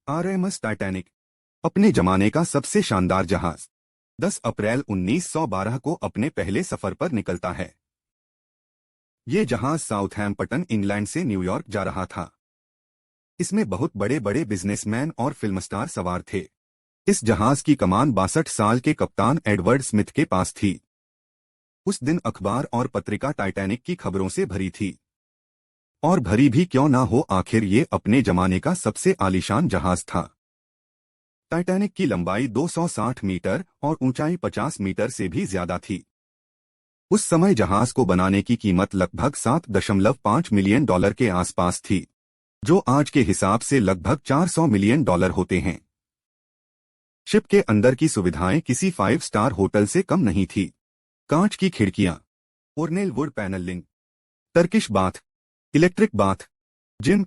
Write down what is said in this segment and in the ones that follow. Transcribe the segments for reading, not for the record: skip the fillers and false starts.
RMS Titanic अपने जमाने का सबसे शानदार जहाज 10 अप्रैल 1912 को अपने पहले सफर पर निकलता है। ये जहाज साउथहैम्पटन इंग्लैंड से न्यूयॉर्क जा रहा था। इसमें बहुत बड़े बड़े बिजनेसमैन और फिल्म स्टार सवार थे। इस जहाज की कमान 62 साल के कप्तान एडवर्ड स्मिथ के पास थी। उस दिन अखबार और पत्रिका टाइटैनिक की खबरों से भरी थी। और भरी भी क्यों ना हो, आखिर ये अपने जमाने का सबसे आलीशान जहाज था। टाइटैनिक की लंबाई 260 मीटर और ऊंचाई 50 मीटर से भी ज्यादा थी। उस समय जहाज को बनाने की कीमत लगभग 7.5 मिलियन डॉलर के आसपास थी, जो आज के हिसाब से लगभग 400 मिलियन डॉलर होते हैं। शिप के अंदर की सुविधाएं किसी 5 स्टार होटल से कम नहीं थी। कांच की खिड़कियां, ornate wood panelling, Turkish bath, electric bath, gym,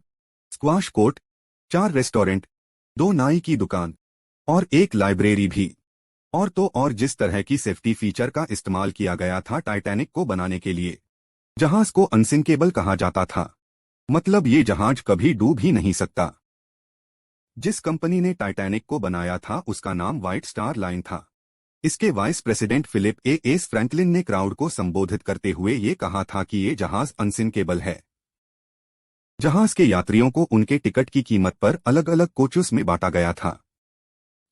squash court, 4 restaurant, 2 नाई की दुकान और एक लाइब्रेरी भी। और तो और जिस तरह की सेफ्टी फीचर का इस्तेमाल किया गया था टाइटैनिक को बनाने के लिए। जहाज को अनसिंकेबल कहा जाता था, मतलब ये जहाज कभी डूब ही नहीं सकता। जिस कंपनी ने टाइटैनिक को बनाया था उसका नाम व्हाइट स्टार लाइन था। इसके vice president Philip S Franklin ने क्राउड को संबोधित करते हुए ये कहा था कि ये जहाज अनसिंकेबल है। जहाज के यात्रियों को उनके टिकट की कीमत पर अलग अलग कोचेस में बांटा गया था।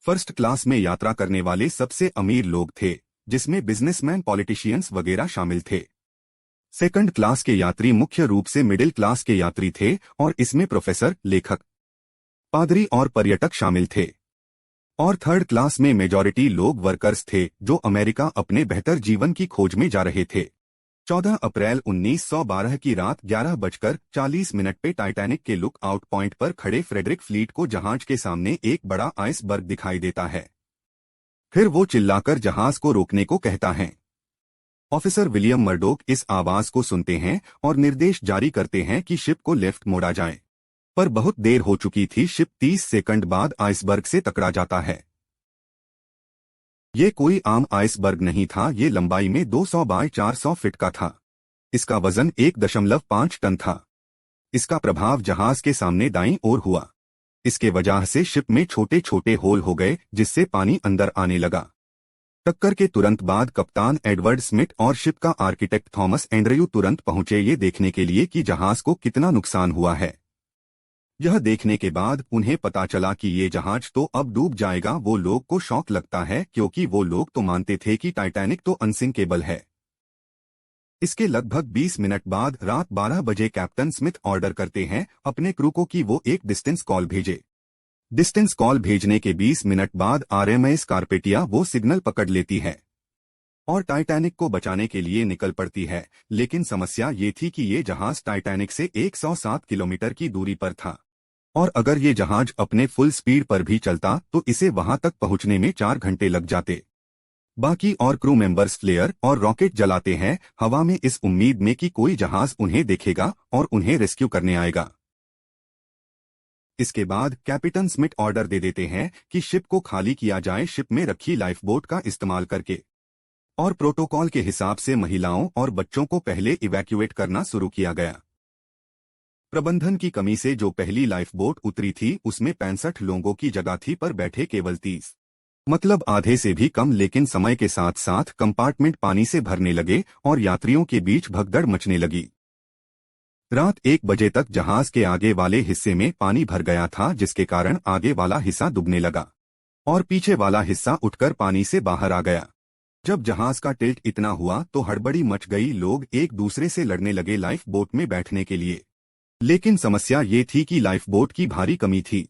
फर्स्ट क्लास में यात्रा करने वाले सबसे अमीर लोग थे, जिसमें बिजनेसमैन, पॉलिटिशियंस वगैरह शामिल थे। सेकंड क्लास के यात्री मुख्य रूप से मिडिल क्लास के यात्री थे और इसमें प्रोफेसर, लेखक, पादरी और पर्यटक शामिल थे। और थर्ड क्लास में मेजॉरिटी लोग वर्कर्स थे जो अमेरिका अपने बेहतर जीवन की खोज में जा रहे थे। 14 अप्रैल 1912 की रात 11:40 पे टाइटैनिक के लुक आउट पॉइंट पर खड़े फ्रेडरिक फ्लीट को जहाज के सामने एक बड़ा आइसबर्ग दिखाई देता है। फिर वो चिल्लाकर जहाज को रोकने को कहता है। ऑफिसर विलियम मर्डोक इस आवाज को सुनते हैं और निर्देश जारी करते हैं कि शिप को लेफ्ट मोड़ा जाए। पर बहुत देर हो चुकी थी। शिप 30 सेकंड बाद आइसबर्ग से टकरा जाता है। ये कोई आम आइसबर्ग नहीं था, ये लंबाई में 200 बाय 400 फीट का था। इसका वजन 1.5 टन था। इसका प्रभाव जहाज के सामने दाईं ओर हुआ। इसके वजह से शिप में छोटे छोटे होल हो गए, जिससे पानी अंदर आने लगा। टक्कर के तुरंत बाद कप्तान एडवर्ड स्मिथ और शिप का आर्किटेक्ट थॉमस एंड्रयू तुरंत पहुंचे ये देखने के लिए कि जहाज को कितना नुकसान हुआ है। यह देखने के बाद उन्हें पता चला कि ये जहाज तो अब डूब जाएगा। वो लोग को शौक लगता है, क्योंकि वो लोग तो मानते थे कि टाइटैनिक तो अनसिंकेबल है। इसके लगभग 20 मिनट बाद रात 12 बजे कैप्टन स्मिथ ऑर्डर करते हैं अपने क्रू को कि वो एक डिस्टेंस कॉल भेजे। डिस्टेंस कॉल भेजने के 20 मिनट बाद आरएमएस कार्पेटिया वो सिग्नल पकड़ लेती है और टाइटैनिक को बचाने के लिए निकल पड़ती है। लेकिन समस्या ये थी कि ये जहाज टाइटैनिक से 107 किलोमीटर की दूरी पर था और अगर ये जहाज अपने फुल स्पीड पर भी चलता तो इसे वहां तक पहुंचने में 4 घंटे लग जाते। बाकी और क्रू मेंबर्स फ्लेयर और रॉकेट जलाते हैं हवा में इस उम्मीद में कि कोई जहाज उन्हें देखेगा और उन्हें रेस्क्यू करने आएगा। इसके बाद कैप्टन स्मिथ ऑर्डर दे देते हैं कि शिप को खाली किया जाए, शिप में रखी लाइफबोट का इस्तेमाल करके। और प्रोटोकॉल के हिसाब से महिलाओं और बच्चों को पहले इवैक्यूएट करना शुरू किया गया। प्रबंधन की कमी से जो पहली लाइफबोट उतरी थी उसमें 65 लोगों की जगह थी, पर बैठे केवल 30, मतलब आधे से भी कम। लेकिन समय के साथ साथ कंपार्टमेंट पानी से भरने लगे और यात्रियों के बीच भगदड़ मचने लगी। रात 1 बजे तक जहाज के आगे वाले हिस्से में पानी भर गया था, जिसके कारण आगे वाला हिस्सा डूबने लगा और पीछे वाला हिस्सा उठकर पानी से बाहर आ गया। जब जहाज का टिल्ट इतना हुआ तो हड़बड़ी मच गई। लोग एक दूसरे से लड़ने लगे लाइफ बोट में बैठने के लिए। लेकिन समस्या ये थी कि लाइफबोट की भारी कमी थी।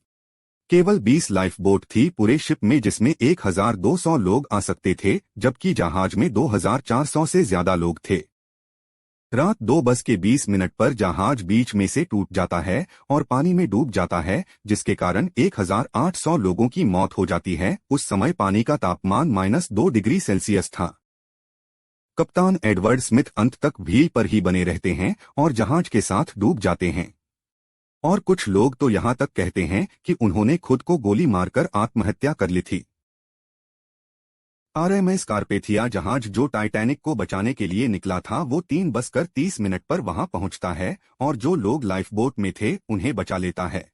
केवल 20 लाइफबोट थी पूरे शिप में, जिसमें 1200 लोग आ सकते थे, जबकि जहाज में 2400 से ज्यादा लोग थे। रात 2:20 पर जहाज बीच में से टूट जाता है और पानी में डूब जाता है, जिसके कारण 1800 लोगों की मौत हो जाती है। उस समय पानी का तापमान -2 डिग्री सेल्सियस था। कप्तान एडवर्ड स्मिथ अंत तक भील पर ही बने रहते हैं और जहाज के साथ डूब जाते हैं। और कुछ लोग तो यहाँ तक कहते हैं कि उन्होंने खुद को गोली मारकर आत्महत्या कर ली थी। आरएमएस कार्पेथिया जहाज जो टाइटैनिक को बचाने के लिए निकला था वो 3:30 पर वहां पहुंचता है और जो लोग लाइफबोट में थे उन्हें बचा लेता है।